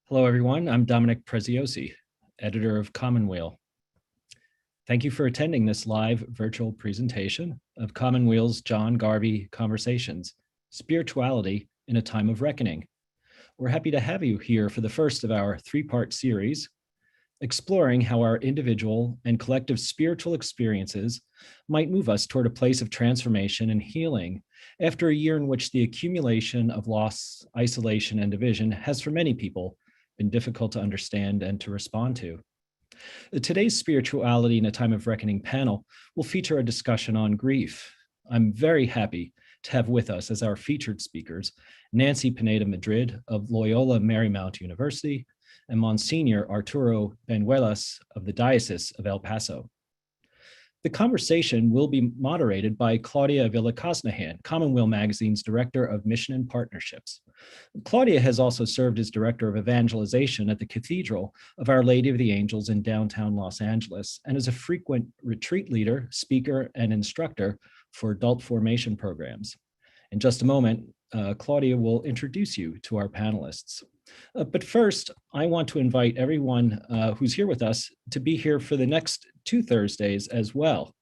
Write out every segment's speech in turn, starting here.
Hello, everyone. I'm Dominic Preziosi, editor of Commonweal. Thank you for attending this live virtual presentation of Commonweal's John Garvey Conversations, Spirituality in a Time of Reckoning. We're happy to have you here for the first of our three-part series, exploring how our individual and collective spiritual experiences might move us toward a place of transformation and healing after a year in which the accumulation of loss, isolation, and division has for many people been difficult to understand and to respond to. Today's Spirituality in a Time of Reckoning panel will feature a discussion on grief. I'm very happy to have with us as our featured speakers, Nancy Pineda-Madrid of Loyola Marymount University and Monsignor Arturo Benuelas of the Diocese of El Paso. The conversation will be moderated by Claudia Villascaznahan, Commonweal Magazine's Director of Mission and Partnerships. Claudia has also served as Director of Evangelization at the Cathedral of Our Lady of the Angels in downtown Los Angeles, and is a frequent retreat leader, speaker, and instructor for adult formation programs. In just a moment, Claudia will introduce you to our panelists. But first, I want to invite everyone who's here with us to be here for the next 2 Thursdays as well.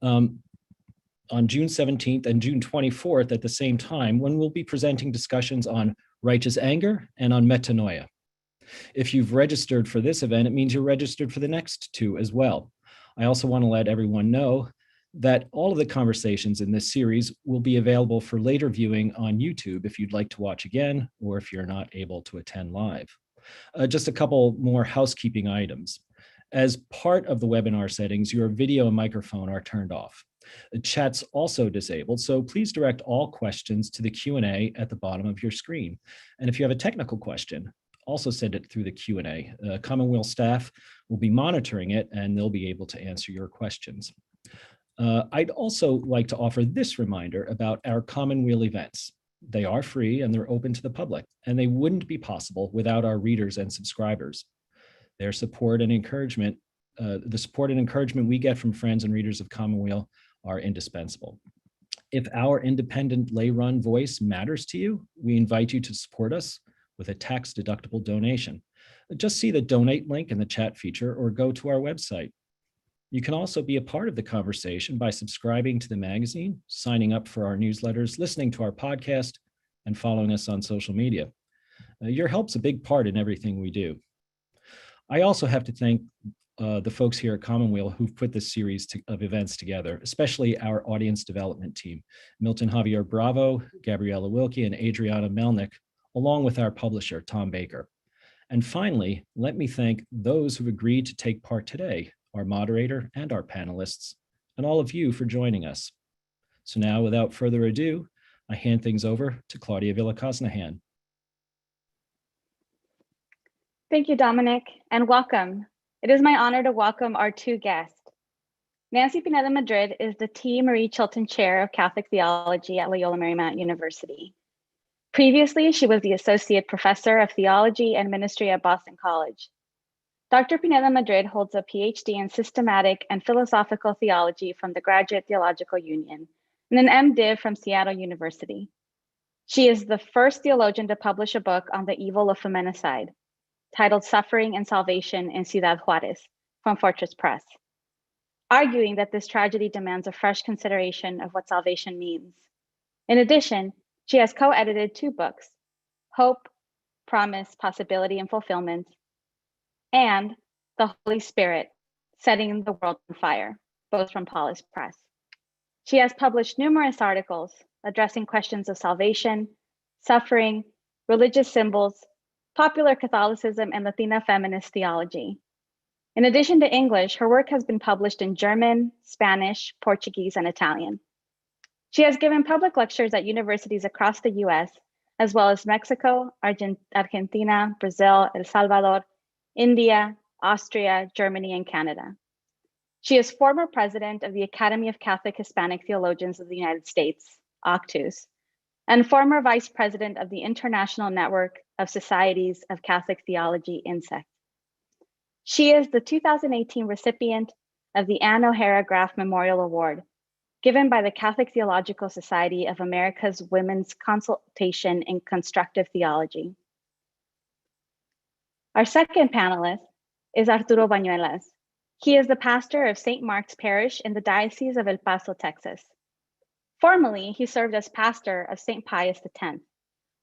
On June 17th and June 24th at the same time, when we'll be presenting discussions on righteous anger and on metanoia. If you've registered for this event, it means you're registered for the next 2 as well. I also want to let everyone know that all of the conversations in this series will be available for later viewing on YouTube if you'd like to watch again, or if you're not able to attend live. Just a couple more housekeeping items. As part of the webinar settings, your video and microphone are turned off. The chat's also disabled, so please direct all questions to the Q&A at the bottom of your screen. And if you have a technical question, also send it through the Q&A. Commonweal staff will be monitoring it, and they'll be able to answer your questions. I'd also like to offer this reminder about our Commonweal events. They are free and they're open to the public, and they wouldn't be possible without our readers and subscribers. Their support and encouragement, the support and encouragement we get from friends and readers of Commonweal are indispensable. If our independent lay-run voice matters to you, we invite you to support us with a tax-deductible donation. Just see the donate link in the chat feature or go to our website. You can also be a part of the conversation by subscribing to the magazine, signing up for our newsletters, listening to our podcast, and following us on social media. Your help's a big part in everything we do. I also have to thank the folks here at Commonweal who've put this series of events together, especially our audience development team, Milton Javier Bravo, Gabriella Wilkie, and Adriana Melnick, along with our publisher, Tom Baker. And finally, let me thank those who've agreed to take part today, our moderator and our panelists, and all of you for joining us. So now, without further ado, I hand things over to Claudia Villascaznahan. Thank you, Dominic, and welcome. It is my honor to welcome our 2 guests. Nancy Pineda-Madrid is the T. Marie Chilton Chair of Catholic Theology at Loyola Marymount University. Previously, she was the Associate Professor of Theology and Ministry at Boston College. Dr. Pineda-Madrid holds a PhD in Systematic and Philosophical Theology from the Graduate Theological Union and an MDiv from Seattle University. She is the first theologian to publish a book on the evil of feminicide, titled Suffering and Salvation in Ciudad Juarez, from Fortress Press, arguing that this tragedy demands a fresh consideration of what salvation means. In addition, she has co-edited 2 books, Hope, Promise, Possibility, and Fulfillment, and The Holy Spirit, Setting the World on Fire, both from Paulus Press. She has published numerous articles addressing questions of salvation, suffering, religious symbols, popular Catholicism, and Latina feminist theology. In addition to English, her work has been published in German, Spanish, Portuguese, and Italian. She has given public lectures at universities across the US, as well as Mexico, Argentina, Brazil, El Salvador, India, Austria, Germany, and Canada. She is former president of the Academy of Catholic Hispanic Theologians of the United States, ACTUS, and former vice president of the International Network of Societies of Catholic Theology, INSECT. She is the 2018 recipient of the Ann O'Hara Graf Memorial Award, given by the Catholic Theological Society of America's Women's Consultation in Constructive Theology. Our second panelist is Arturo Bañuelas. He is the pastor of St. Mark's Parish in the Diocese of El Paso, Texas. Formerly, he served as pastor of St. Pius X,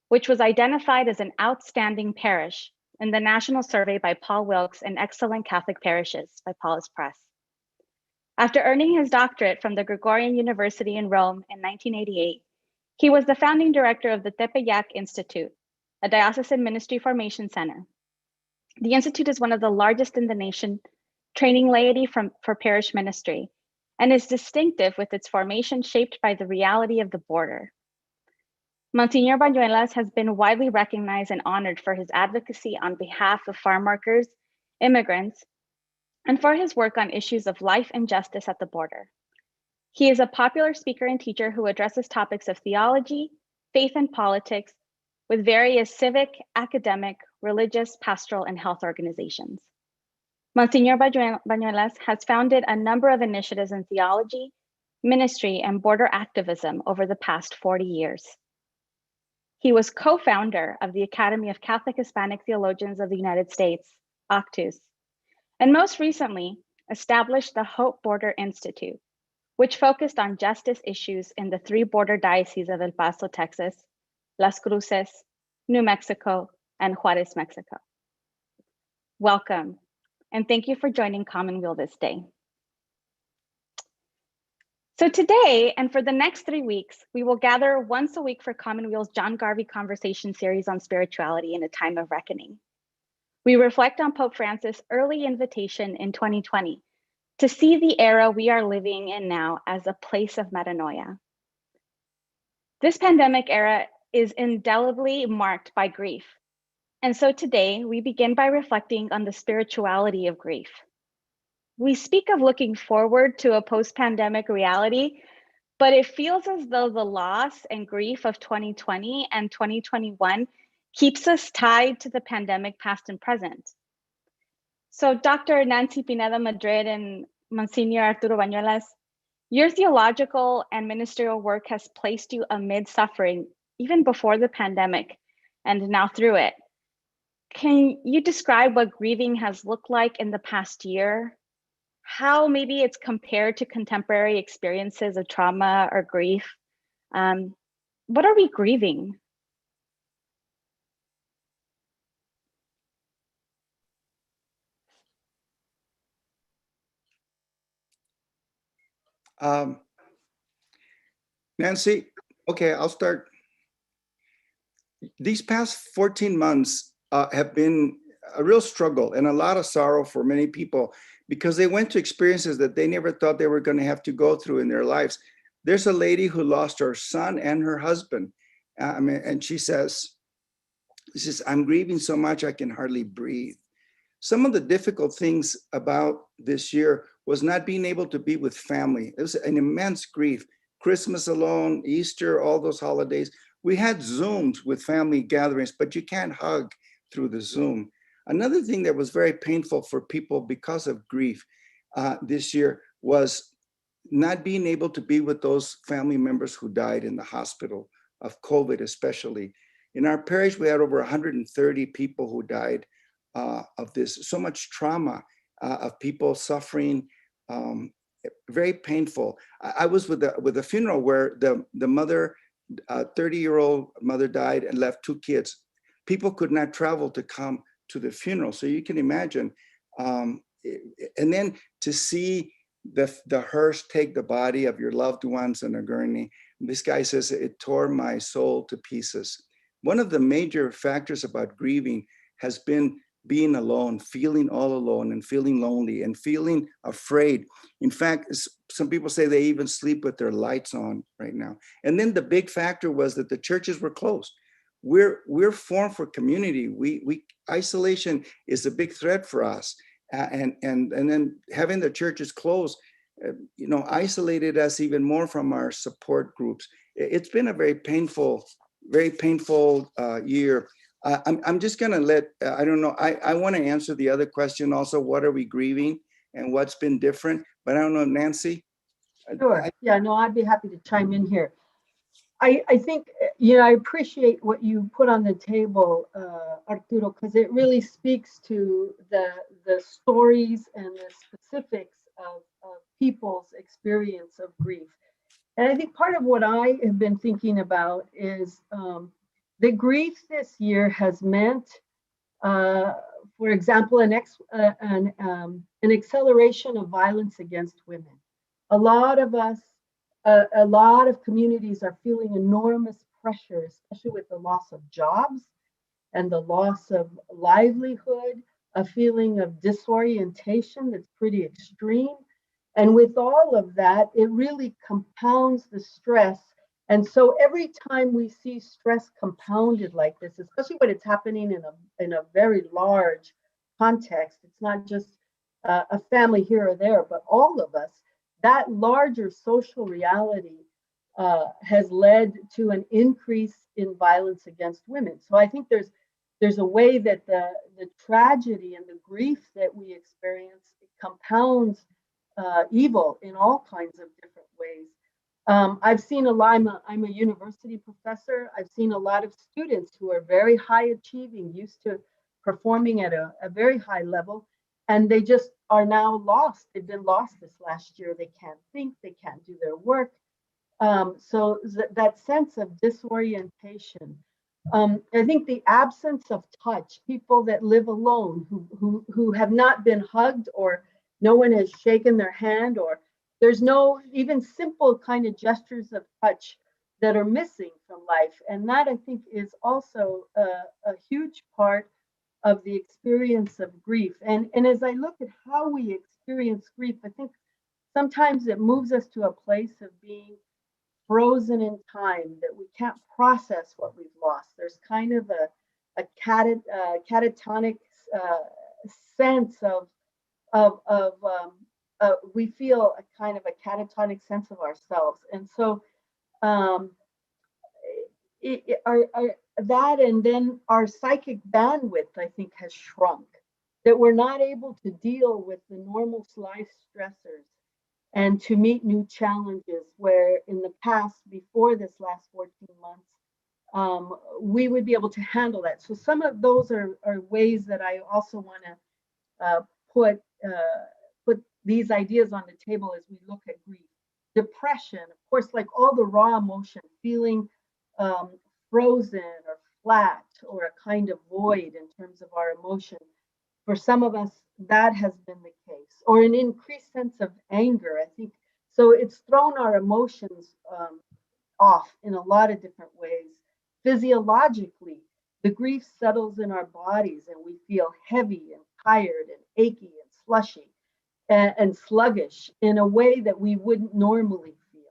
which was identified as an outstanding parish in the national survey by Paul Wilkes and Excellent Catholic Parishes by Paulus Press. After earning his doctorate from the Gregorian University in Rome in 1988, he was the founding director of the Tepeyac Institute, a diocesan ministry formation center. The institute is one of the largest in the nation, training laity for parish ministry, and is distinctive with its formation shaped by the reality of the border. Monsignor Bañuelas has been widely recognized and honored for his advocacy on behalf of farm workers, immigrants, and for his work on issues of life and justice at the border. He is a popular speaker and teacher who addresses topics of theology, faith, and politics with various civic, academic, religious, pastoral, and health organizations. Monsignor Bañuelas has founded a number of initiatives in theology, ministry, and border activism over the past 40 years. He was co-founder of the Academy of Catholic Hispanic Theologians of the United States, ACTUS, and most recently established the Hope Border Institute, which focused on justice issues in the 3 border dioceses of El Paso, Texas, Las Cruces, New Mexico, and Juarez, Mexico. Welcome, and thank you for joining Commonweal this day. So today, and for the next 3 weeks, we will gather once a week for Commonweal's John Garvey Conversation series on spirituality in a time of reckoning. We reflect on Pope Francis' early invitation in 2020 to see the era we are living in now as a place of metanoia. This pandemic era is indelibly marked by grief. And so today we begin by reflecting on the spirituality of grief. We speak of looking forward to a post-pandemic reality, but it feels as though the loss and grief of 2020 and 2021 keeps us tied to the pandemic past and present. So Dr. Nancy Pineda Madrid and Monsignor Arturo Bañuelas, your theological and ministerial work has placed you amid suffering even before the pandemic and now through it. Can you describe what grieving has looked like in the past year? How maybe it's compared to contemporary experiences of trauma or grief? What are we grieving? Nancy, okay, I'll start. These past 14 months have been a real struggle and a lot of sorrow for many people because they went to experiences that they never thought they were going to have to go through in their lives. There's a lady who lost her son and her husband. And she says, I'm grieving so much I can hardly breathe. Some of the difficult things about this year was not being able to be with family. It was an immense grief. Christmas alone, Easter, all those holidays. We had Zooms with family gatherings, but you can't hug through the Zoom. Another thing that was very painful for people because of grief this year was not being able to be with those family members who died in the hospital of COVID, especially. In our parish, we had over 130 people who died of this. So much trauma of people suffering, very painful. I was with a funeral where the mother, 30-year-old mother died and left 2 kids. People could not travel to come to the funeral. So you can imagine. And then to see the hearse take the body of your loved ones in a gurney. This guy says, it tore my soul to pieces. One of the major factors about grieving has been being alone, feeling all alone and feeling lonely and feeling afraid. In fact, some people say they even sleep with their lights on right now. And then the big factor was that the churches were closed. We're formed for community. Isolation is a big threat for us. And then having the churches closed, isolated us even more from our support groups. It's been a very painful year. I'm just gonna let, I don't know, I wanna answer the other question also, what are we grieving and what's been different? But I don't know, Nancy? Sure, yeah, no, I'd be happy to chime in here. I think, I appreciate what you put on the table, Arturo, because it really speaks to the stories and the specifics of people's experience of grief. And I think part of what I have been thinking about is that grief this year has meant, uh, for example, an acceleration of violence against women. A lot of us, a lot of communities are feeling enormous pressure, especially with the loss of jobs and the loss of livelihood, a feeling of disorientation that's pretty extreme. And with all of that, it really compounds the stress. And so every time we see stress compounded like this, especially when it's happening in a very large context, it's not just a family here or there, but all of us, that larger social reality has led to an increase in violence against women. So I think there's a way that the tragedy and the grief that we experience compounds evil in all kinds of different ways. I've seen a lot, I'm a university professor. I've seen a lot of students who are very high achieving, used to performing at a very high level, and they just are now lost. They've been lost this last year. They can't think, they can't do their work. So that sense of disorientation. I think the absence of touch, people that live alone, who have not been hugged, or no one has shaken their hand, or there's no even simple kind of gestures of touch that are missing from life. And that, I think, is also a huge part of the experience of grief. And as I look at how we experience grief, I think sometimes it moves us to a place of being frozen in time, that we can't process what we've lost. There's kind of catatonic sense of we feel a kind of a catatonic sense of ourselves. And so um, that, and then our psychic bandwidth, I think, has shrunk, that we're not able to deal with the normal life stressors and to meet new challenges, where in the past, before this last 14 months, we would be able to handle that. So some of those are ways that I also want to put these ideas on the table as we look at grief. Depression, of course, like all the raw emotion, feeling frozen or flat, or a kind of void in terms of our emotion. For some of us, that has been the case, or an increased sense of anger, I think. So it's thrown our emotions off in a lot of different ways. Physiologically, the grief settles in our bodies, and we feel heavy and tired and achy and slushy and sluggish in a way that we wouldn't normally feel.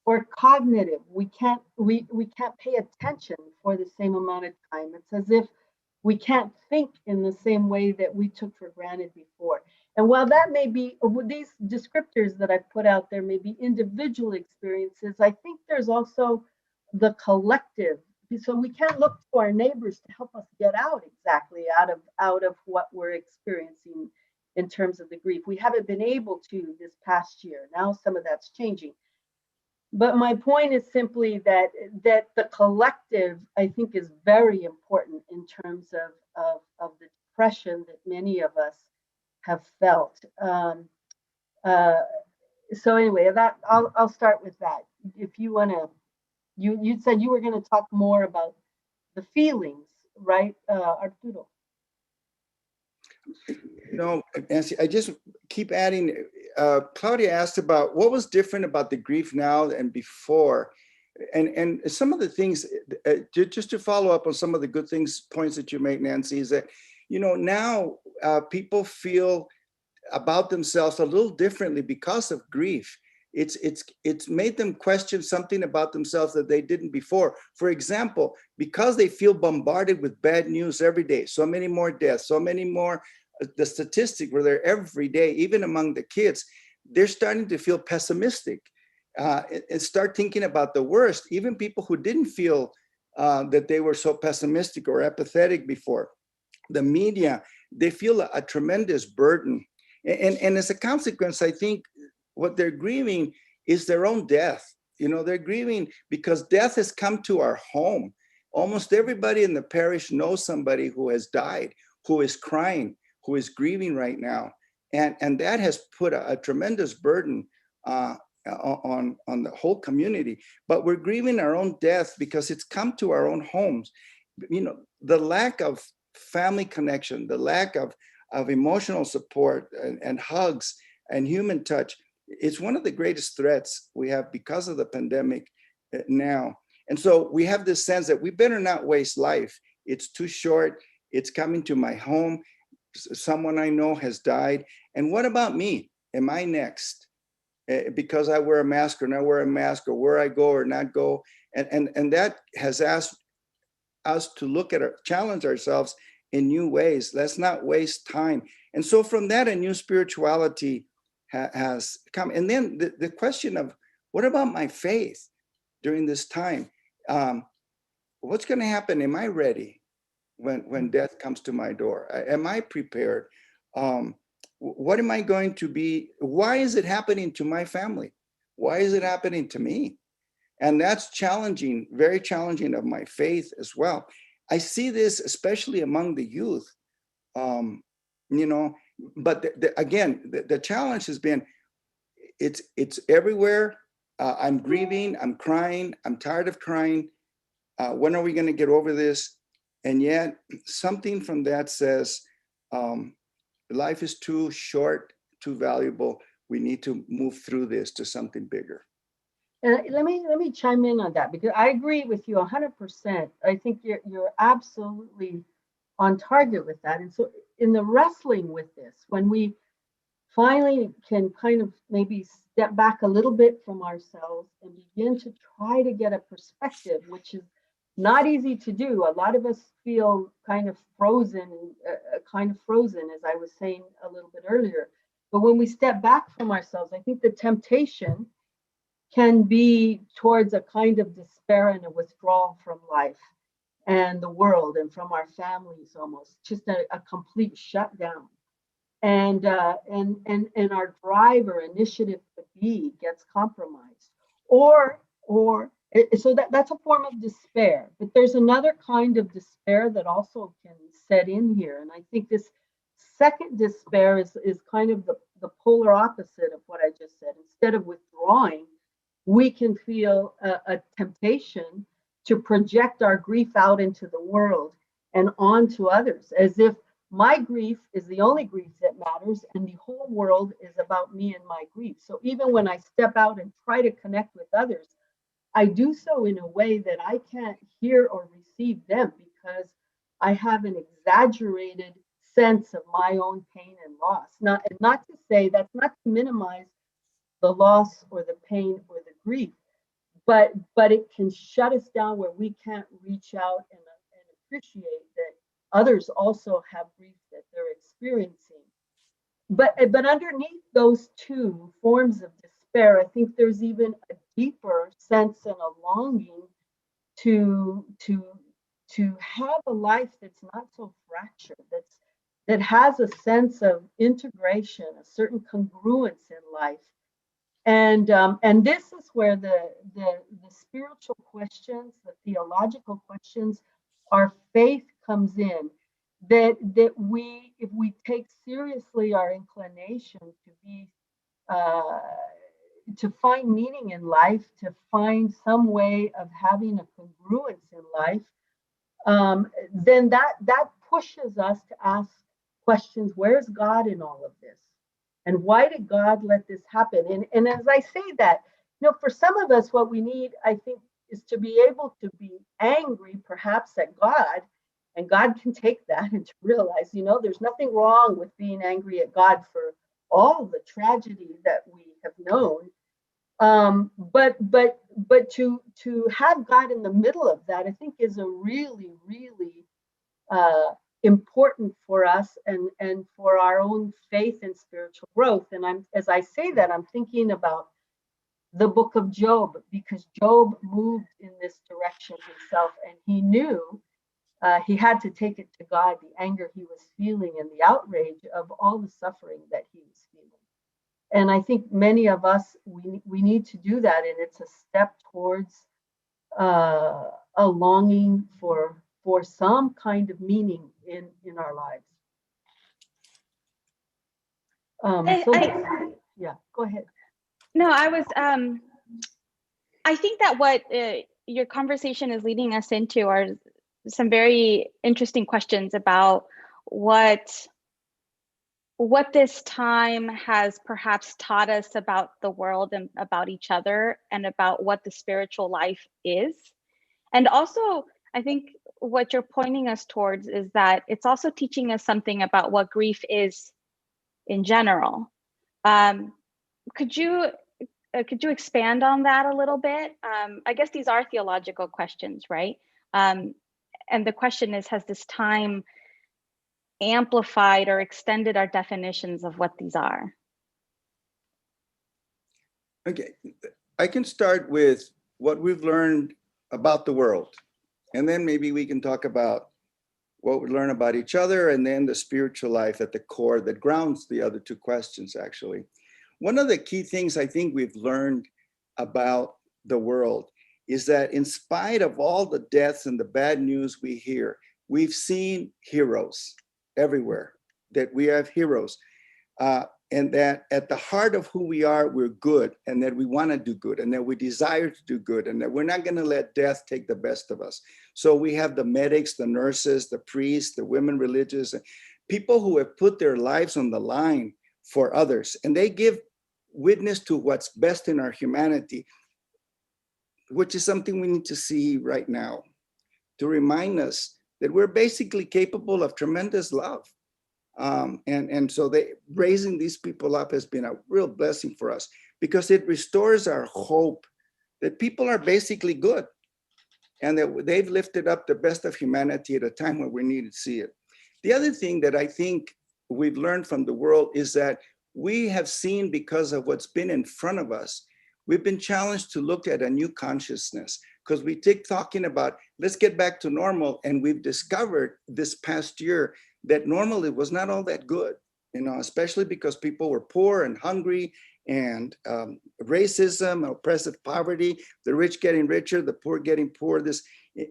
Or cognitive, we can't pay attention for the same amount of time. It's as if we can't think in the same way that we took for granted before. And while that may be, these descriptors that I put out there may be individual experiences, I think there's also the collective. So we can't look to our neighbors to help us get exactly out of what we're experiencing in terms of the grief. We haven't been able to this past year. Now some of that's changing. But my point is simply that the collective, I think, is very important in terms of the depression that many of us have felt. So anyway, that I'll start with that. If you want to, you said you were going to talk more about the feelings, right, Arturo? No, Nancy, I just keep adding. Claudia asked about what was different about the grief now and before, and some of the things. Just to follow up on some of the good points that you make, Nancy, is that now people feel about themselves a little differently because of grief. It's made them question something about themselves that they didn't before. For example, because they feel bombarded with bad news every day, so many more deaths, so many more. The statistic were there every day, even among the kids, they're starting to feel pessimistic and start thinking about the worst. Even people who didn't feel that they were so pessimistic or apathetic before, the media, they feel a tremendous burden. And as a consequence, I think what they're grieving is their own death. They're grieving because death has come to our home. Almost everybody in the parish knows somebody who has died, who is crying, who is grieving right now. And that has put a tremendous burden on the whole community. But we're grieving our own death because it's come to our own homes. The lack of family connection, the lack of emotional support and hugs and human touch, it's one of the greatest threats we have because of the pandemic now. And so we have this sense that we better not waste life. It's too short. It's coming to my home. Someone I know has died. And what about me? Am I next? Because I wear a mask or not wear a mask, or where I go or not go. And that has asked us to look at challenge ourselves in new ways. Let's not waste time. And so from that, a new spirituality has come. And then the question of, what about my faith during this time? What's going to happen? Am I ready when death comes to my door? Am I prepared? What am I going to be? Why is it happening to my family? Why is it happening to me? And that's challenging, very challenging of my faith as well. I see this especially among the youth, but the challenge has been, it's everywhere. I'm grieving, I'm crying, I'm tired of crying. When are we going to get over this? And yet something from that says, life is too short, too valuable. We need to move through this to something bigger. Let me chime in on that, because I agree with you 100%. I think you're absolutely on target with that. And so in the wrestling with this, when we finally can kind of maybe step back a little bit from ourselves and begin to try to get a perspective, which is not easy to do. A lot of us feel kind of frozen, as I was saying a little bit earlier. But when we step back from ourselves, I think the temptation can be towards a kind of despair and a withdrawal from life and the world and from our families, almost just a complete shutdown. And our drive or initiative to be gets compromised, so that's a form of despair. But there's another kind of despair that also can set in here, and I think this second despair is kind of the polar opposite of what I just said. Instead of withdrawing, we can feel a temptation to project our grief out into the world and onto others, as if my grief is the only grief that matters and the whole world is about me and my grief. So even when I step out and try to connect with others, I do so in a way that I can't hear or receive them, because I have an exaggerated sense of my own pain and loss. Not to say, that's not to minimize the loss or the pain or the grief, but it can shut us down where we can't reach out and appreciate that others also have grief that they're experiencing. But underneath those two forms of despair, I think there's even a deeper sense and a longing to have a life that's not so fractured, that has a sense of integration, a certain congruence in life. And this is where the spiritual questions, the theological questions, our faith comes in. That if we take seriously our inclination to be to find meaning in life, to find some way of having a congruence in life, then that pushes us to ask questions. Where's God in all of this? And why did God let this happen? And as I say that, for some of us, what we need, I think, is to be able to be angry, perhaps, at God, and God can take that, and to realize, there's nothing wrong with being angry at God for all the tragedy that we have known. But to have God in the middle of that, I think, is a really, really important for us and for our own faith and spiritual growth. And as I say that, I'm thinking about the book of Job, because Job moved in this direction himself, and he knew he had to take it to God, the anger he was feeling and the outrage of all the suffering that he was feeling. And I think many of us, we need to do that, and it's a step towards a longing for some kind of meaning in our lives. Yeah, go ahead. No, I think that what your conversation is leading us into are some very interesting questions about what this time has perhaps taught us about the world and about each other and about what the spiritual life is. And also, I think what you're pointing us towards is that it's also teaching us something about what grief is in general. Could you expand on that a little bit? I guess these are theological questions, right? And the question is, has this time amplified or extended our definitions of what these are? Okay, I can start with what we've learned about the world, and then maybe we can talk about what we learn about each other, and then the spiritual life at the core that grounds the other two questions, actually. One of the key things I think we've learned about the world is that in spite of all the deaths and the bad news we hear, we've seen heroes everywhere, that we have heroes. And that at the heart of who we are, we're good, and that we want to do good, and that we desire to do good, and that we're not going to let death take the best of us. So we have the medics, the nurses, the priests, the women religious, people who have put their lives on the line for others, and they give witness to what's best in our humanity, which is something we need to see right now, to remind us that we're basically capable of tremendous love. And so raising these people up has been a real blessing for us, because it restores our hope that people are basically good and that they've lifted up the best of humanity at a time when we need to see it. The other thing that I think we've learned from the world is that we have seen, because of what's been in front of us, we've been challenged to look at a new consciousness, because we keep talking about, let's get back to normal. And we've discovered this past year that normally was not all that good, especially because people were poor and hungry, and racism, oppressive poverty, the rich getting richer, the poor getting poor, this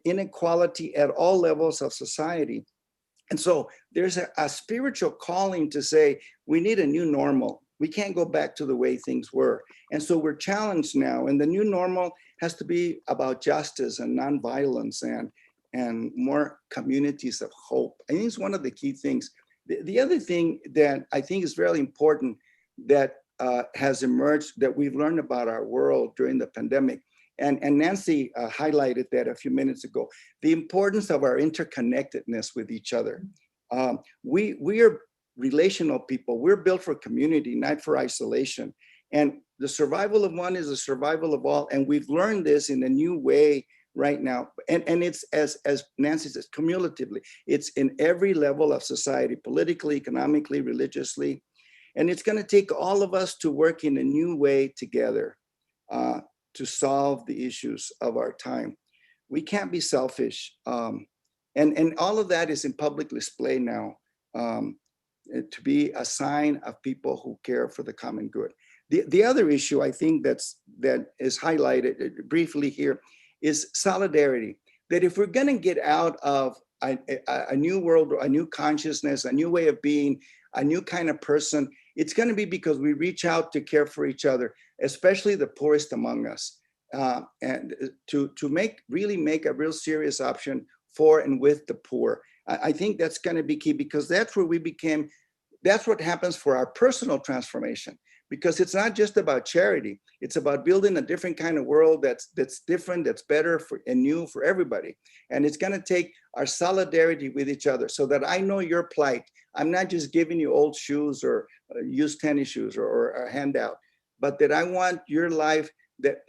inequality at all levels of society. And so there's a spiritual calling to say, we need a new normal. We can't go back to the way things were. And so we're challenged now, and the new normal has to be about justice and nonviolence and more communities of hope. I think it's one of the key things. The other thing that I think is very important that has emerged, that we've learned about our world during the pandemic, and Nancy highlighted that a few minutes ago, the importance of our interconnectedness with each other. We are relational people. We're built for community, not for isolation. And the survival of one is the survival of all. And we've learned this in a new way right now. And it's, as Nancy says, cumulatively, it's in every level of society, politically, economically, religiously. And it's going to take all of us to work in a new way together to solve the issues of our time. We can't be selfish. And all of that is in public display now, to be a sign of people who care for the common good. The other issue I think that is highlighted briefly here is solidarity. That if we're going to get out of a new world, a new consciousness, a new way of being, a new kind of person, it's going to be because we reach out to care for each other, especially the poorest among us, and to really make a real serious option for and with the poor. I think that's going to be key, because that's where that's what happens for our personal transformation. Because it's not just about charity, it's about building a different kind of world that's different, that's better and new for everybody. And it's going to take our solidarity with each other, so that I know your plight. I'm not just giving you old shoes or used tennis shoes or a handout, but that I want your life, that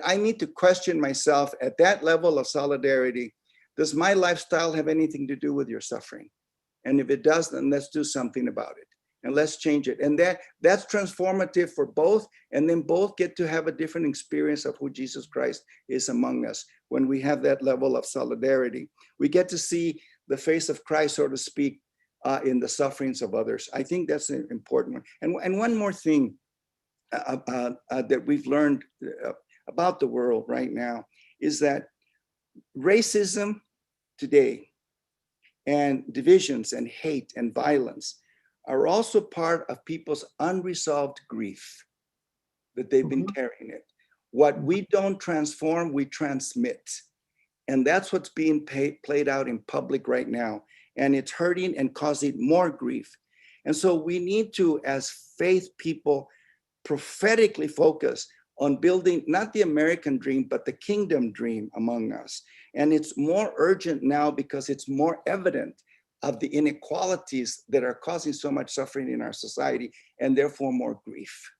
I need to question myself at that level of solidarity. Does my lifestyle have anything to do with your suffering? And if it does, then let's do something about it. And let's change it. And that's transformative for both. And then both get to have a different experience of who Jesus Christ is among us. When we have that level of solidarity, we get to see the face of Christ, so to speak, in the sufferings of others. I think that's an important one. And one more thing, that we've learned about the world right now is that racism today and divisions and hate and violence are also part of people's unresolved grief that they've been carrying it. What we don't transform, we transmit. And that's what's being played out in public right now. And it's hurting and causing more grief. And so we need to, as faith people, prophetically focus on building not the American dream, but the kingdom dream among us. And it's more urgent now because it's more evident of the inequalities that are causing so much suffering in our society and therefore more grief.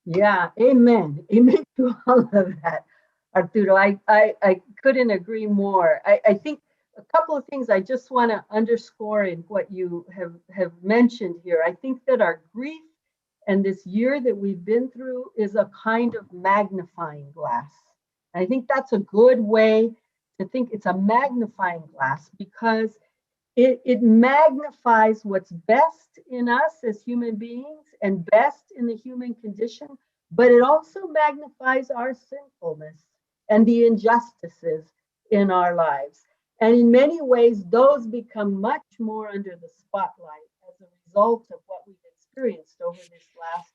Yeah, amen. Amen to all of that, Arturo. I couldn't agree more. I think a couple of things I just want to underscore in what you have mentioned here. I think that our grief and this year that we've been through is a kind of magnifying glass. I think that's a good way to think. It's a magnifying glass because it magnifies what's best in us as human beings and best in the human condition, but it also magnifies our sinfulness and the injustices in our lives. And in many ways, those become much more under the spotlight as a result of what we've experienced over this last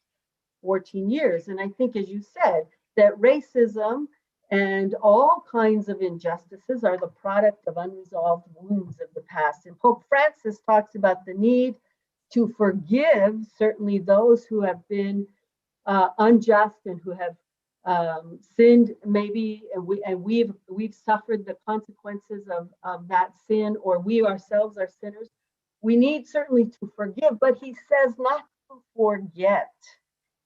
14 years. And I think, as you said, that racism and all kinds of injustices are the product of unresolved wounds of the past. And Pope Francis talks about the need to forgive certainly those who have been unjust and who have sinned, maybe, and we've suffered the consequences of that sin, or we ourselves are sinners. We need certainly to forgive, but he says not to forget.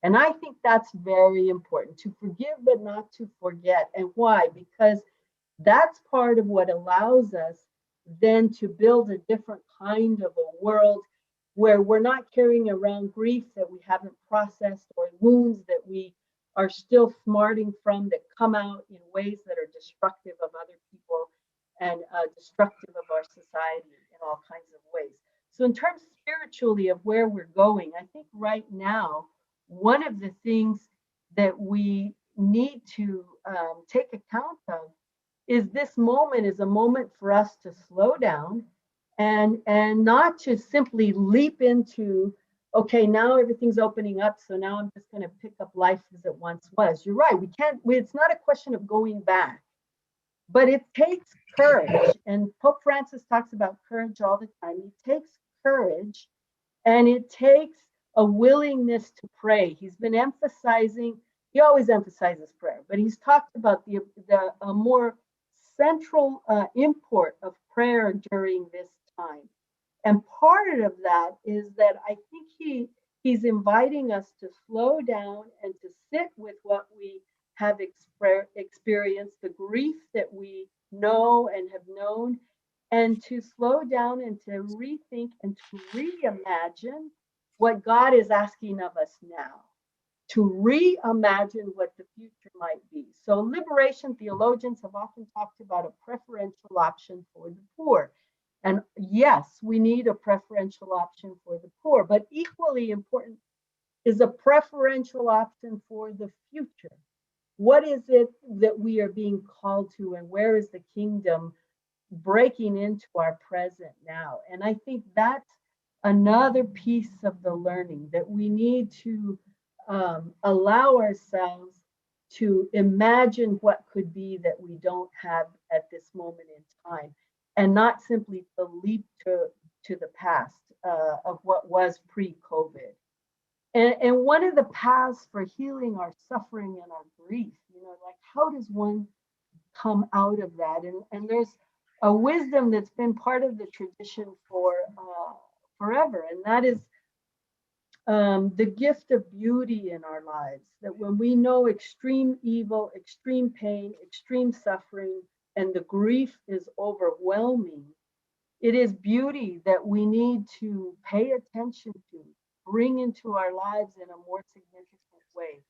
And I think that's very important, to forgive but not to forget. And why? Because that's part of what allows us then to build a different kind of a world where we're not carrying around grief that we haven't processed or wounds that we are still smarting from that come out in ways that are destructive of other people and destructive of our society in all kinds of ways. So in terms spiritually of where we're going, I think right now, one of the things that we need to take account of is this moment is a moment for us to slow down and not to simply leap into, okay, now everything's opening up, so now I'm just going to pick up life as it once was. You're right. It's not a question of going back, but it takes courage. And Pope Francis talks about courage all the time. It takes courage and it takes a willingness to pray. He's been emphasizing, he always emphasizes prayer, but he's talked about the more central import of prayer during this time. And part of that is that I think he's inviting us to slow down and to sit with what we have experienced, the grief that we know and have known, and to slow down and to rethink and to reimagine what God is asking of us now, to reimagine what the future might be. So liberation theologians have often talked about a preferential option for the poor. And yes, we need a preferential option for the poor, but equally important is a preferential option for the future. What is it that we are being called to, and where is the kingdom breaking into our present now? And I think that's another piece of the learning, that we need to allow ourselves to imagine what could be that we don't have at this moment in time, and not simply to leap to the past of what was pre-COVID. And one of the paths for healing our suffering and our grief, like how does one come out of that? And there's a wisdom that's been part of the tradition for forever, and that is the gift of beauty in our lives. That when we know extreme evil, extreme pain, extreme suffering, and the grief is overwhelming, it is beauty that we need to pay attention to, bring into our lives in a more significant way.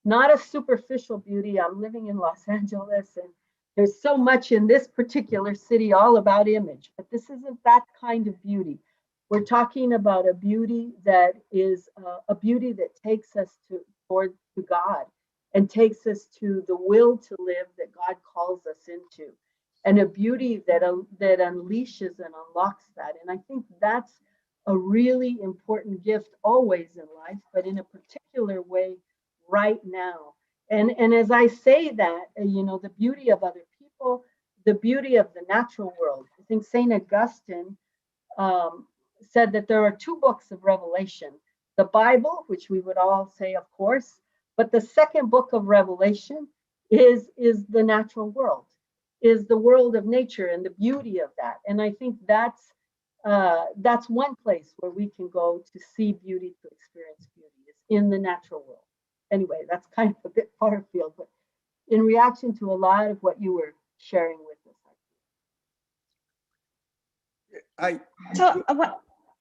Not a superficial beauty. I'm living in Los Angeles, and there's so much in this particular city all about image, but this isn't that kind of beauty. We're talking about a beauty that is a beauty that takes us toward to God and takes us to the will to live that God calls us into, and a beauty that unleashes and unlocks that. And I think that's a really important gift always in life, but in a particular way right now. And as I say that, the beauty of other people, the beauty of the natural world. I think St. Augustine said that there are two books of Revelation: the Bible, which we would all say, of course, but the second book of Revelation is the natural world, is the world of nature and the beauty of that. And I think that's one place where we can go to see beauty, to experience beauty, is in the natural world. Anyway, that's kind of a bit far afield, but in reaction to a lot of what you were sharing with us.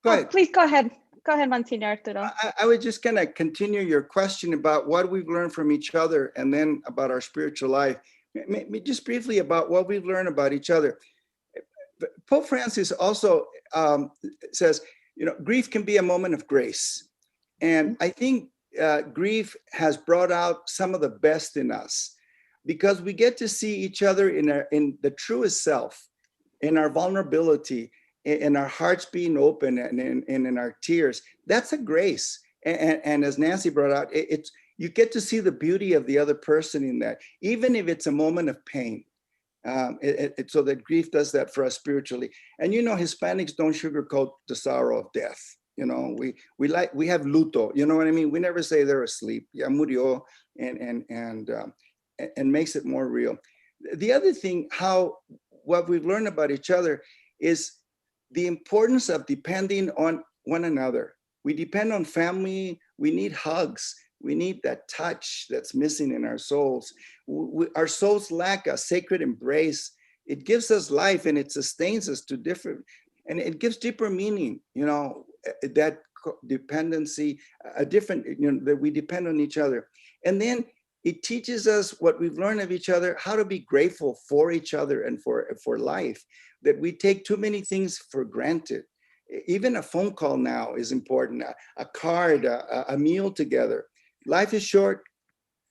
Go ahead. Please go ahead. Go ahead, Monsignor Arturo. I was just going to continue your question about what we've learned from each other and then about our spiritual life. Just briefly about what we've learned about each other. Pope Francis also says, grief can be a moment of grace. And I think grief has brought out some of the best in us, because we get to see each other in the truest self, in our vulnerability, in our hearts being open, and in our tears. That's a grace. And as Nancy brought out, you get to see the beauty of the other person in that, even if it's a moment of pain. So that grief does that for us spiritually. And Hispanics don't sugarcoat the sorrow of death. We have luto. You know what I mean? We never say they're asleep. Ya murió, and makes it more real. The other thing, what we've learned about each other is the importance of depending on one another. We depend on family. We need hugs. We need that touch that's missing in our souls. Our souls lack a sacred embrace. It gives us life, and it sustains us to different, and it gives deeper meaning, that dependency, that we depend on each other. And then it teaches us what we've learned of each other, how to be grateful for each other and for life, that we take too many things for granted. Even a phone call now is important, a card, a meal together. Life is short,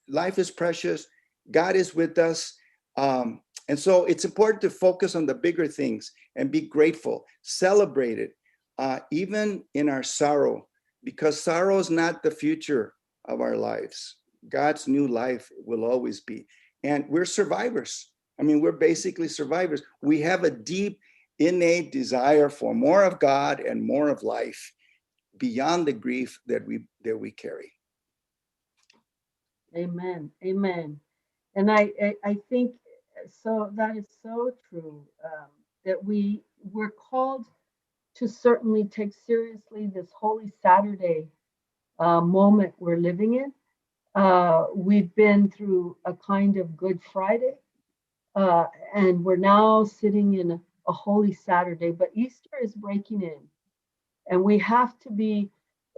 life is precious, God is with us. And so it's important to focus on the bigger things and be grateful, celebrate it, even in our sorrow, because sorrow is not the future of our lives. God's new life will always be. And we're survivors. I mean, we're basically survivors. We have a deep, innate desire for more of God and more of life beyond the grief that we carry. Amen. Amen. And I think so that is so true, that we're called to certainly take seriously this Holy Saturday moment we're living in. We've been through a kind of Good Friday, and we're now sitting in a Holy Saturday, but Easter is breaking in, and we have to be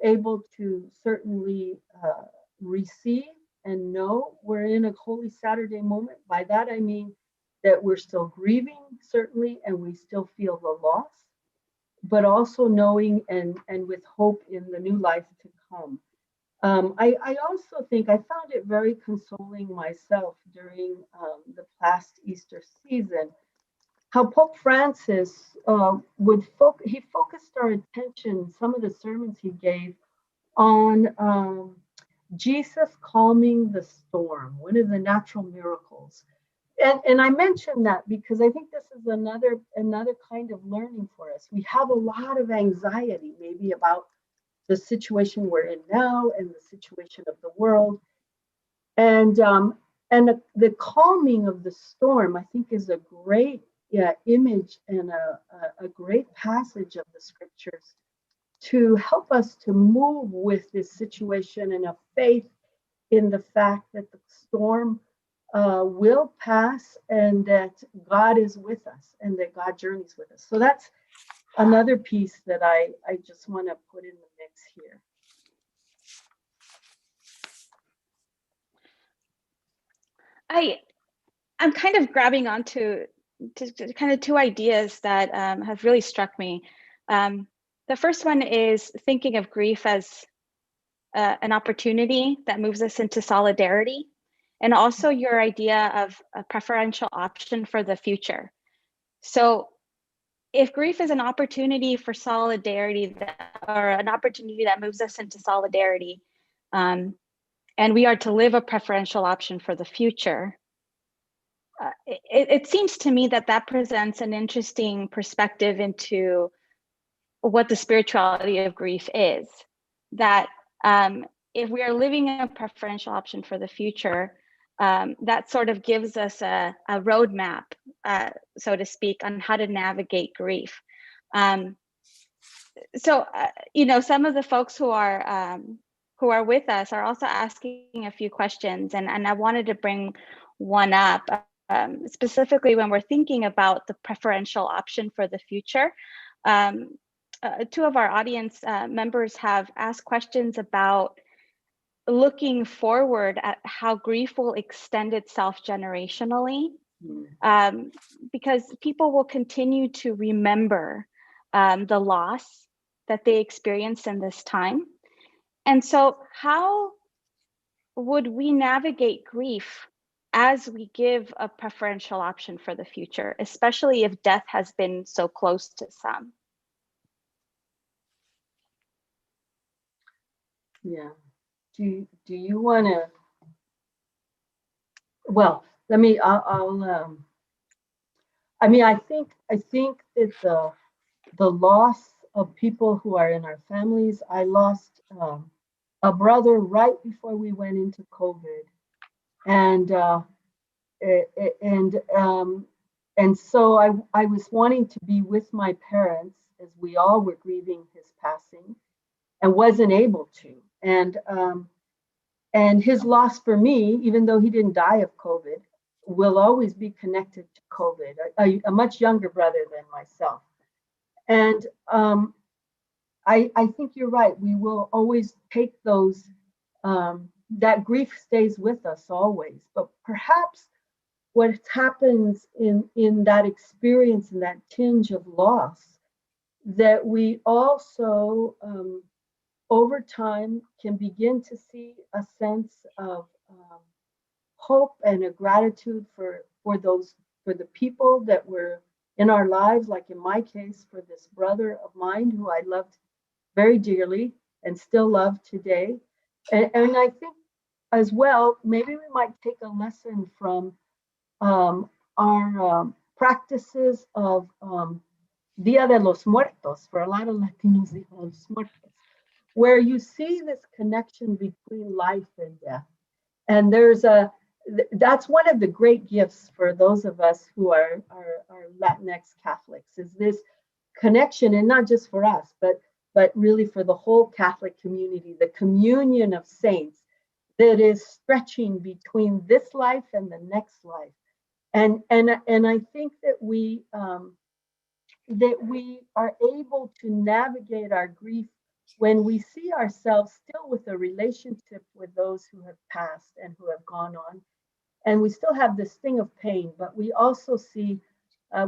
able to certainly receive and know we're in a Holy Saturday moment. By that I mean that we're still grieving, certainly, and we still feel the loss, but also knowing and with hope in the new life to come. I also think I found it very consoling myself during the past Easter season, how Pope Francis he focused our attention, some of the sermons he gave, on Jesus calming the storm, one of the natural miracles. And I mention that because I think this is another kind of learning for us. We have a lot of anxiety, maybe about the situation we're in now and the situation of the world. And the calming of the storm, I think, is a great image and a great passage of the scriptures to help us to move with this situation and a faith in the fact that the storm will pass and that God is with us and that God journeys with us. So that's another piece that I just want to put in the mix here. I'm kind of grabbing onto to kind of two ideas that have really struck me. The The first one is thinking of grief as an opportunity that moves us into solidarity, and also your idea of a preferential option for the future. So if grief is an opportunity for solidarity or an opportunity that moves us into solidarity, and we are to live a preferential option for the future, it seems to me that that presents an interesting perspective into what the spirituality of grief is. That if we are living a preferential option for the future, that sort of gives us a roadmap, so to speak, on how to navigate grief. So, some of the folks who are with us are also asking a few questions, and I wanted to bring one up, specifically when we're thinking about the preferential option for the future. Two of our audience members have asked questions about looking forward at how grief will extend itself generationally, because people will continue to remember the loss that they experienced in this time. And so how would we navigate grief as we give a preferential option for the future, especially if death has been so close to some? Yeah. Do you want to? Well, I'll I mean, I think that the loss of people who are in our families. I lost a brother right before we went into COVID, and and so I was wanting to be with my parents as we all were grieving his passing, and wasn't able to. And his loss for me, even though he didn't die of COVID, will always be connected to COVID. A much younger brother than myself, and I think you're right. We will always take those. That grief stays with us always, but perhaps what happens in that experience and that tinge of loss, that we also over time can begin to see a sense of hope and a gratitude for the people that were in our lives, like in my case, for this brother of mine who I loved very dearly and still love today. And I think as well, maybe we might take a lesson from our practices of Dia de los Muertos, for a lot of Latinos, Dia de los Muertos, where you see this connection between life and death. And that's one of the great gifts for those of us who are Latinx Catholics, is this connection, and not just for us, but really for the whole Catholic community, the communion of saints that is stretching between this life and the next life. And I think that we are able to navigate our grief when we see ourselves still with a relationship with those who have passed and who have gone on, and we still have this thing of pain, but we also see,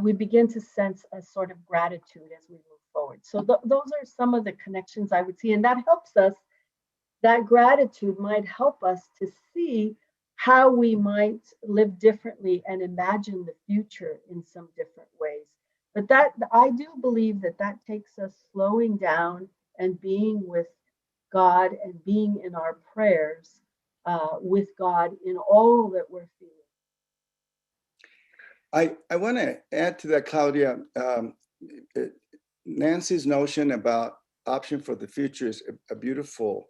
we begin to sense a sort of gratitude as we move forward. So those are some of the connections I would see, and that helps us. That gratitude might help us to see how we might live differently and imagine the future in some different ways. But that, I do believe that takes us slowing down and being with God and being in our prayers with God in all that we're feeling. I want to add to that, Claudia. Nancy's notion about option for the future is a beautiful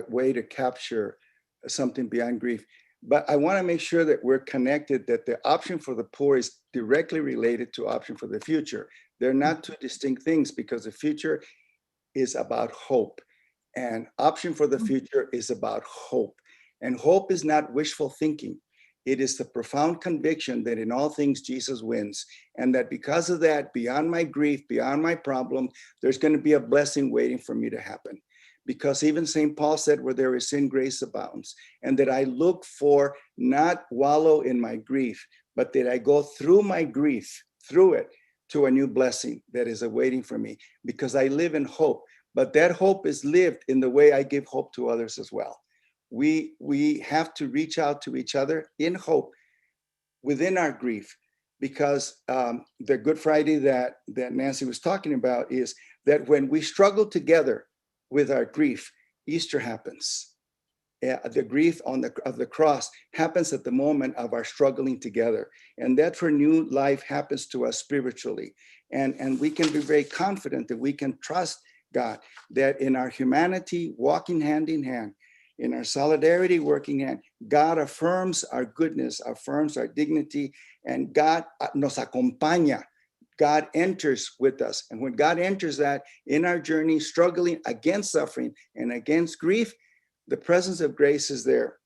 way to capture something beyond grief. But I want to make sure that we're connected, that the option for the poor is directly related to option for the future. They're not two distinct things, because the future is about hope, and option for the future is about hope. And hope is not wishful thinking. It is the profound conviction that in all things Jesus wins, and that because of that, beyond my grief, beyond my problem, there's going to be a blessing waiting for me to happen. Because even St. Paul said, where there is sin, grace abounds. And that I look for not wallow in my grief, but that I go through my grief, through it, to a new blessing that is awaiting for me, because I live in hope. But that hope is lived in the way I give hope to others as well. We have to reach out to each other in hope within our grief, because the Good Friday that Nancy was talking about is that when we struggle together with our grief, Easter happens. The grief of the cross happens at the moment of our struggling together. And that's where new life happens to us spiritually. And we can be very confident that we can trust God, that in our humanity, walking hand in hand, in our solidarity, working hand, God affirms our goodness, affirms our dignity, and God nos acompaña. God enters with us. And when God enters that in our journey, struggling against suffering and against grief, the presence of grace is there,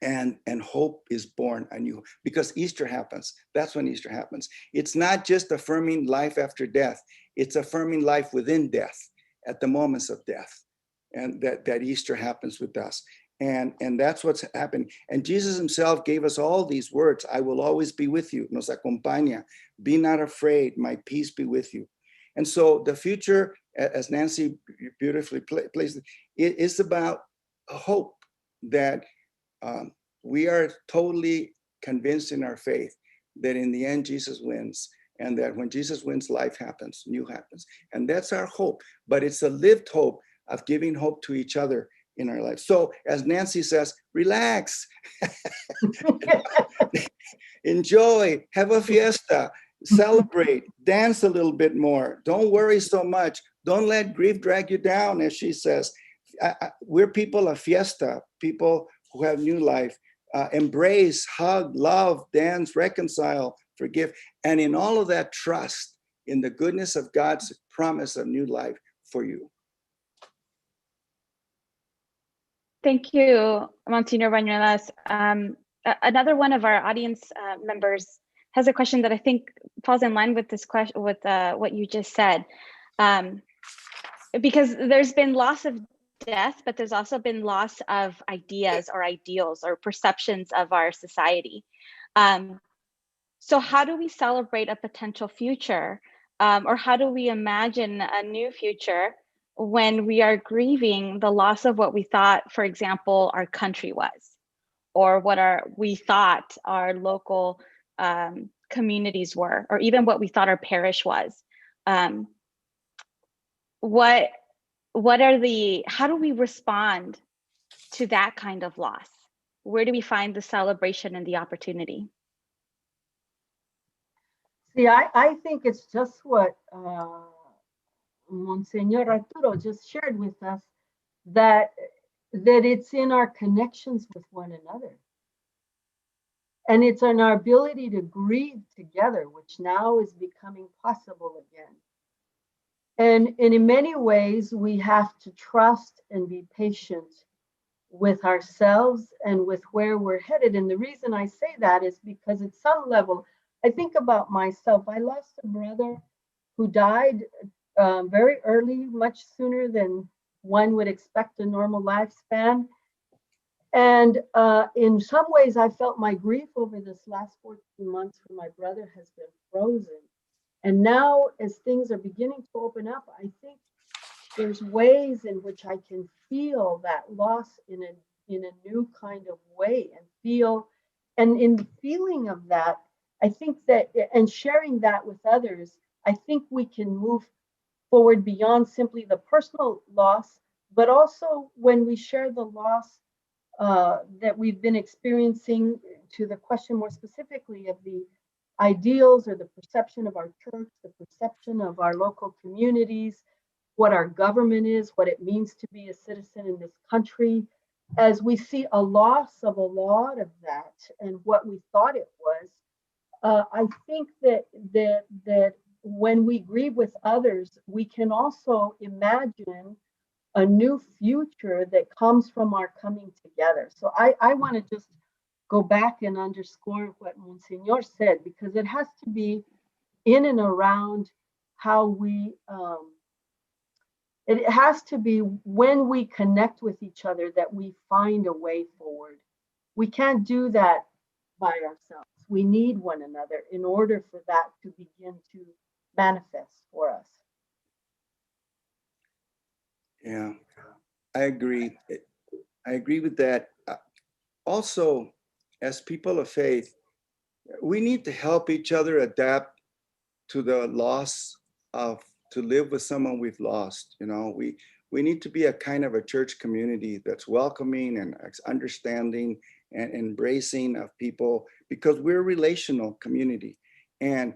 and hope is born anew, because Easter happens. That's when Easter happens. It's not just affirming life after death. It's affirming life within death, at the moments of death. And that Easter happens with us. And that's what's happening. And Jesus himself gave us all these words. I will always be with you. Nos acompaña. Be not afraid. My peace be with you. And so the future, as Nancy beautifully placed it, is about hope that we are totally convinced in our faith that in the end Jesus wins, and that when Jesus wins, life happens, new happens. And that's our hope. But it's a lived hope of giving hope to each other in our lives. So as Nancy says, relax, enjoy, have a fiesta, celebrate, dance a little bit more. Don't worry so much. Don't let grief drag you down, as she says. We're people of fiesta, people who have new life. Embrace, hug, love, dance, reconcile, forgive. And in all of that, trust in the goodness of God's promise of new life for you. Thank you, Monsignor Bañuelas. Another one of our audience members has a question that I think falls in line with this question, with what you just said. Because there's been loss of death, but there's also been loss of ideas or ideals or perceptions of our society. So how do we celebrate a potential future? Or how do we imagine a new future when we are grieving the loss of what we thought, for example, our country was, or what we thought our local communities were, or even what we thought our parish was? How do we respond to that kind of loss? Where do we find the celebration and the opportunity? See, I think it's just what Monsignor Arturo just shared with us, that it's in our connections with one another. And it's in our ability to grieve together, which now is becoming possible again. And in many ways, we have to trust and be patient with ourselves and with where we're headed. And the reason I say that is because at some level, I think about myself. I lost a brother who died very early, much sooner than one would expect a normal lifespan. And in some ways, I felt my grief over this last 14 months for my brother has been frozen. And now, as things are beginning to open up, I think there's ways in which I can feel that loss in a new kind of way, and in the feeling of that, I think that, and sharing that with others, I think we can move forward beyond simply the personal loss, but also when we share the loss that we've been experiencing, to the question more specifically of the ideals or the perception of our church, the perception of our local communities, what our government is, what it means to be a citizen in this country. As we see a loss of a lot of that and what we thought it was, I think that when we grieve with others, we can also imagine a new future that comes from our coming together. So I want to just go back and underscore what Monsignor said, because it has to be in and around how we, it has to be when we connect with each other that we find a way forward. We can't do that by ourselves. We need one another in order for that to begin manifest for us. Yeah, I agree. I agree with that. Also, as people of faith, we need to help each other adapt to the loss of, to live with someone we've lost. You know, we need to be a kind of a church community that's welcoming and understanding and embracing of people, because we're a relational community. And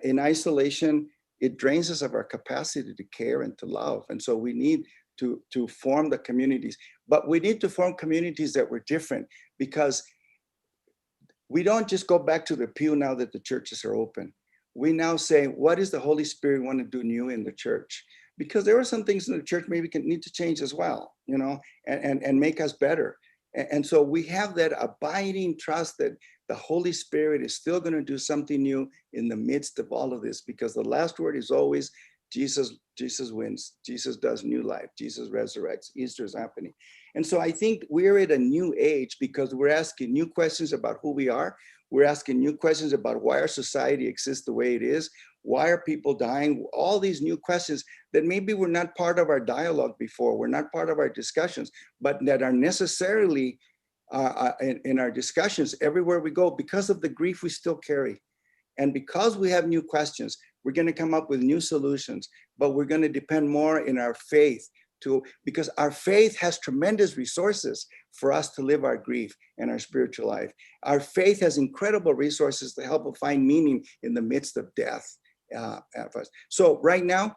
in isolation, it drains us of our capacity to care and to love. And so we need to form the communities, but we need to form communities that were different, because we don't just go back to the pew now that the churches are open. We now say, what does the Holy Spirit want to do new in the church? Because there are some things in the church maybe can need to change as well, you know, and make us better. And so we have that abiding trust that the Holy Spirit is still going to do something new in the midst of all of this, because the last word is always Jesus wins. Jesus does new life. Jesus resurrects. Easter is happening. And so I think we're at a new age because we're asking new questions about who we are. We're asking new questions about why our society exists the way it is. Why are people dying? All these new questions that maybe were not part of our dialogue before, were not part of our discussions, but that are necessarily in our discussions everywhere we go because of the grief we still carry. And because we have new questions, we're going to come up with new solutions, but we're going to depend more in our faith because our faith has tremendous resources for us to live our grief and our spiritual life. Our faith has incredible resources to help us find meaning in the midst of death. So right now,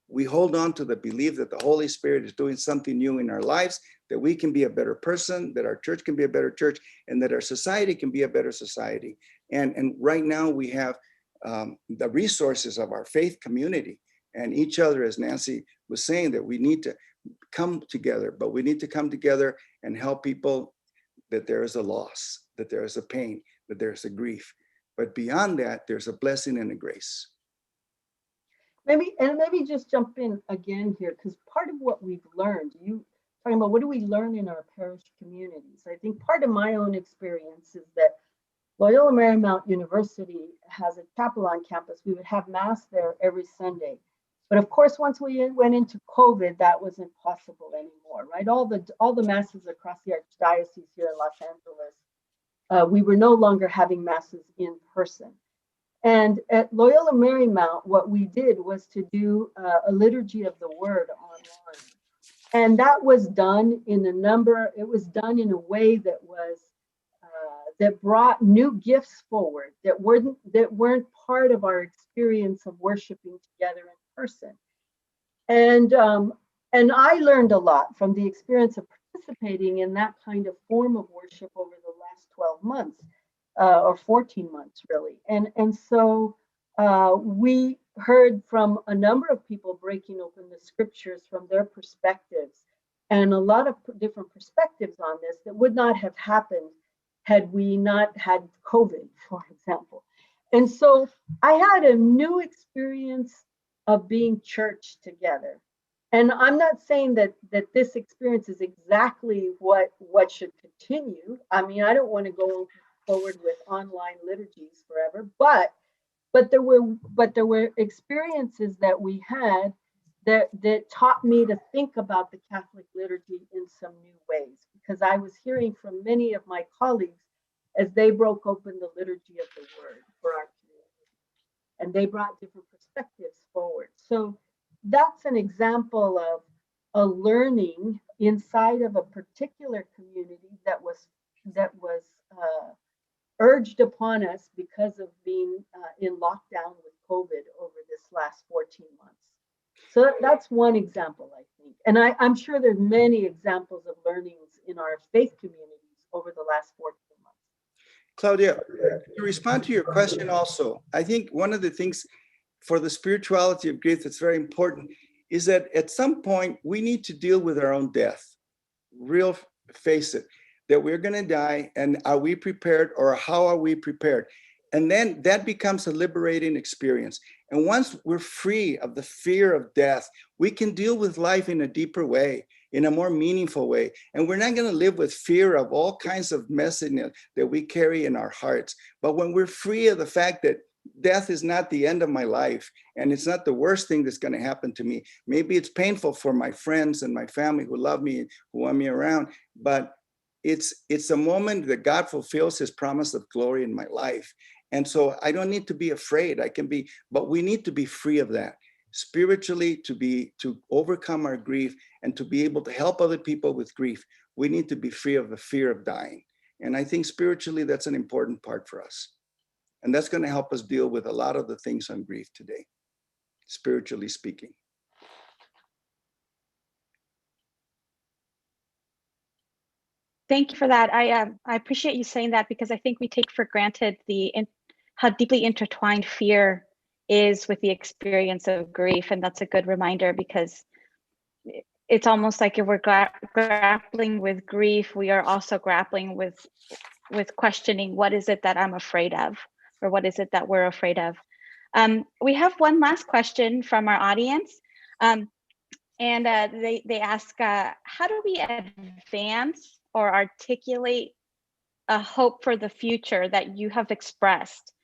we hold on to the belief that the Holy Spirit is doing something new in our lives, that we can be a better person, that our church can be a better church, and that our society can be a better society. And right now we have the resources of our faith community and each other, as Nancy was saying, that we need to come together, but we need to come together and help people that there is a loss, that there is a pain, that there's a grief. But beyond that, there's a blessing and a grace. Maybe just jump in again here, because part of what we've learned, you talking about what do we learn in our parish communities? I think part of my own experience is that Loyola Marymount University has a chapel on campus. We would have mass there every Sunday. But of course, once we went into COVID, that wasn't possible anymore, right? All the masses across the archdiocese here in Los Angeles, we were no longer having masses in person. And at Loyola Marymount, what we did was to do a liturgy of the word online. And that was done it was done in a way that was, that brought new gifts forward that weren't part of our experience of worshiping together in person. And I learned a lot from the experience of participating in that kind of form of worship over the last 12 months. Or 14 months, really. And so we heard from a number of people breaking open the scriptures from their perspectives, and a lot of different perspectives on this that would not have happened had we not had COVID, for example. And so I had a new experience of being church together. And I'm not saying that this experience is exactly what should continue. I mean, I don't want to go forward with online liturgies forever, but there were experiences that we had that taught me to think about the Catholic liturgy in some new ways, because I was hearing from many of my colleagues as they broke open the liturgy of the word for our community, and they brought different perspectives forward. So that's an example of a learning inside of a particular community that was urged upon us because of being in lockdown with COVID over this last 14 months. So that's one example, I think. And I'm sure there's many examples of learnings in our faith communities over the last 14 months. Claudia, to respond to your question also, I think one of the things for the spirituality of grief that's very important is that at some point we need to deal with our own death. Face it, that we're going to die, and are we prepared, or how are we prepared? And then that becomes a liberating experience. And once we're free of the fear of death, we can deal with life in a deeper way, in a more meaningful way. And we're not going to live with fear of all kinds of messiness that we carry in our hearts. But when we're free of the fact that death is not the end of my life, and it's not the worst thing that's going to happen to me. Maybe it's painful for my friends and my family who love me, who want me around, but it's a moment that God fulfills his promise of glory in my life. And so I don't need to be afraid. But we need to be free of that spiritually, to overcome our grief and to be able to help other people with grief. We need to be free of the fear of dying. And I think spiritually, that's an important part for us. And that's going to help us deal with a lot of the things on grief today, spiritually speaking. Thank you for that. I appreciate you saying that, because I think we take for granted how deeply intertwined fear is with the experience of grief. And that's a good reminder, because it's almost like if we're grappling with grief, we are also grappling with questioning, what is it that I'm afraid of, or what is it that we're afraid of? We have one last question from our audience. And they ask, how do we advance or articulate a hope for the future that you have expressed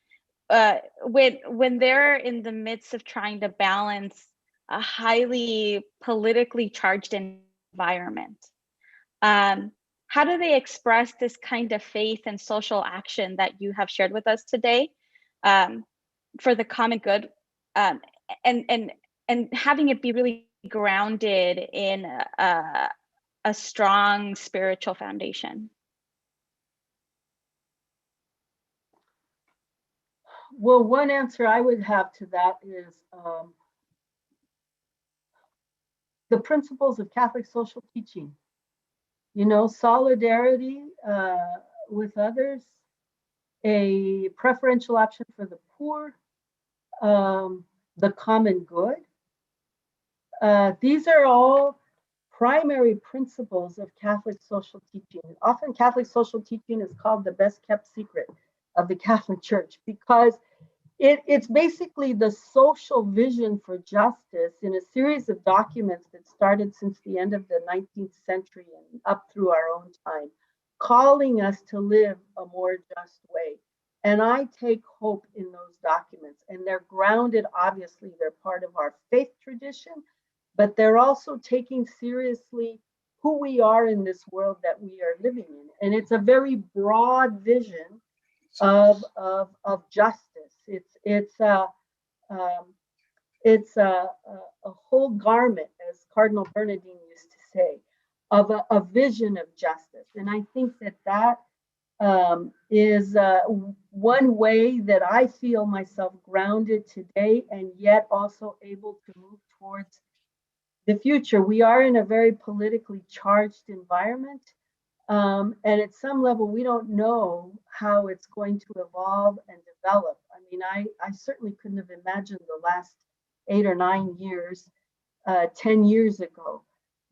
when they're in the midst of trying to balance a highly politically charged environment? How do they express this kind of faith and social action that you have shared with us today for the common good, and having it be really grounded in a strong spiritual foundation? Well, one answer I would have to that is the principles of Catholic social teaching. You know, solidarity with others, a preferential option for the poor, the common good. These are all primary principles of Catholic social teaching. Often Catholic social teaching is called the best kept secret of the Catholic Church, because it's basically the social vision for justice in a series of documents that started since the end of the 19th century and up through our own time, calling us to live a more just way. And I take hope in those documents, and they're grounded, obviously, they're part of our faith tradition, but they're also taking seriously who we are in this world that we are living in. And it's a very broad vision of justice. It's a whole garment, as Cardinal Bernardine used to say, of a vision of justice. And I think that is one way that I feel myself grounded today, and yet also able to move towards the future. We are in a very politically charged environment. And at some level, we don't know how it's going to evolve and develop. I mean, I certainly couldn't have imagined the last 8 or 9 years, 10 years ago.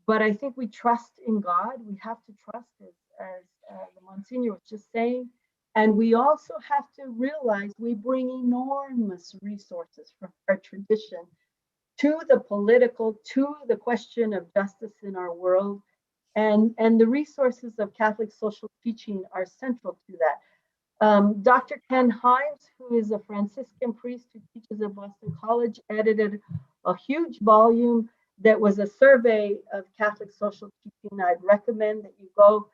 But I think we trust in God. We have to trust, as the Monsignor was just saying. And we also have to realize we bring enormous resources from our tradition to the political, to the question of justice in our world. And the resources of Catholic social teaching are central to that. Dr. Ken Himes, who is a Franciscan priest who teaches at Boston College, edited a huge volume that was a survey of Catholic social teaching. I'd recommend that you go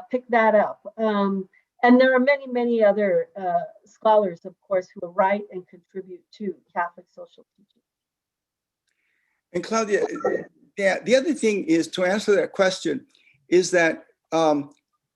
pick that up. And there are many, many other scholars, of course, who write and contribute to Catholic social teaching. And Claudia, yeah, the other thing is, to answer that question, is that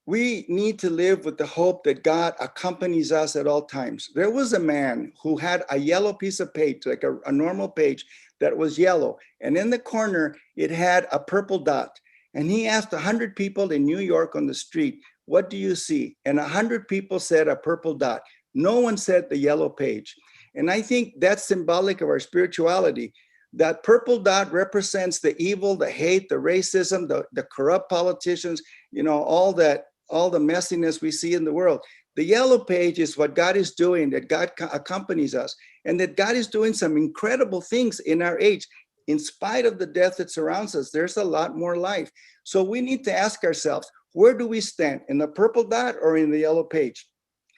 we need to live with the hope that God accompanies us at all times. There was a man who had a yellow piece of page, like a normal page that was yellow. And in the corner, it had a purple dot. And he asked 100 people in New York on the street, what do you see? And 100 people said a purple dot. No one said the yellow page. And I think that's symbolic of our spirituality. That purple dot represents the evil, the hate, the racism, the corrupt politicians, you know, all the messiness we see in the world. The yellow page is what God is doing, that God accompanies us, and that God is doing some incredible things in our age. In spite of the death that surrounds us, there's a lot more life. So we need to ask ourselves, where do we stand, in the purple dot or in the yellow page?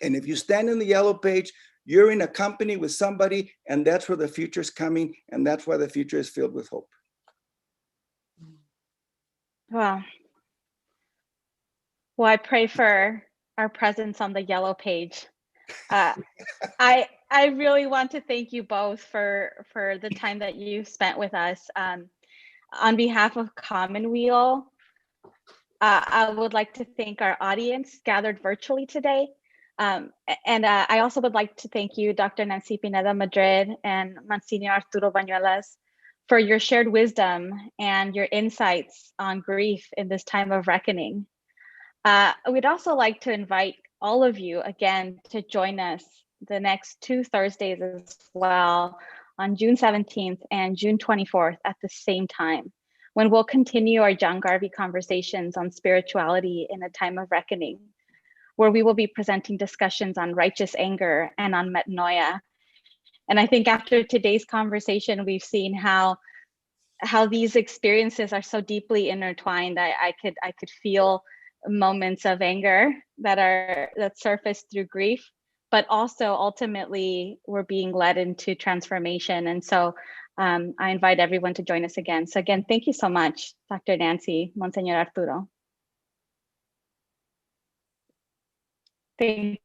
And if you stand in the yellow page, You're in a company with somebody, and that's where the future is coming, and that's why the future is filled with hope. Wow. Well, I pray for our presence on the yellow page. I really want to thank you both for the time that you spent with us. On behalf of Commonweal, I would like to thank our audience gathered virtually today. And I also would like to thank you, Dr. Nancy Pineda Madrid and Monsignor Arturo Bañuelas, for your shared wisdom and your insights on grief in this time of reckoning. We'd also like to invite all of you again to join us the next 2 Thursdays as well, on June 17th and June 24th at the same time, when we'll continue our John Garvey conversations on spirituality in a time of reckoning, where we will be presenting discussions on righteous anger and on metanoia. And I think after today's conversation, we've seen how these experiences are so deeply intertwined. I could feel moments of anger that surface through grief, but also ultimately we're being led into transformation. And so I invite everyone to join us again. So again, thank you so much, Dr. Nancy, Monsignor Arturo. Thank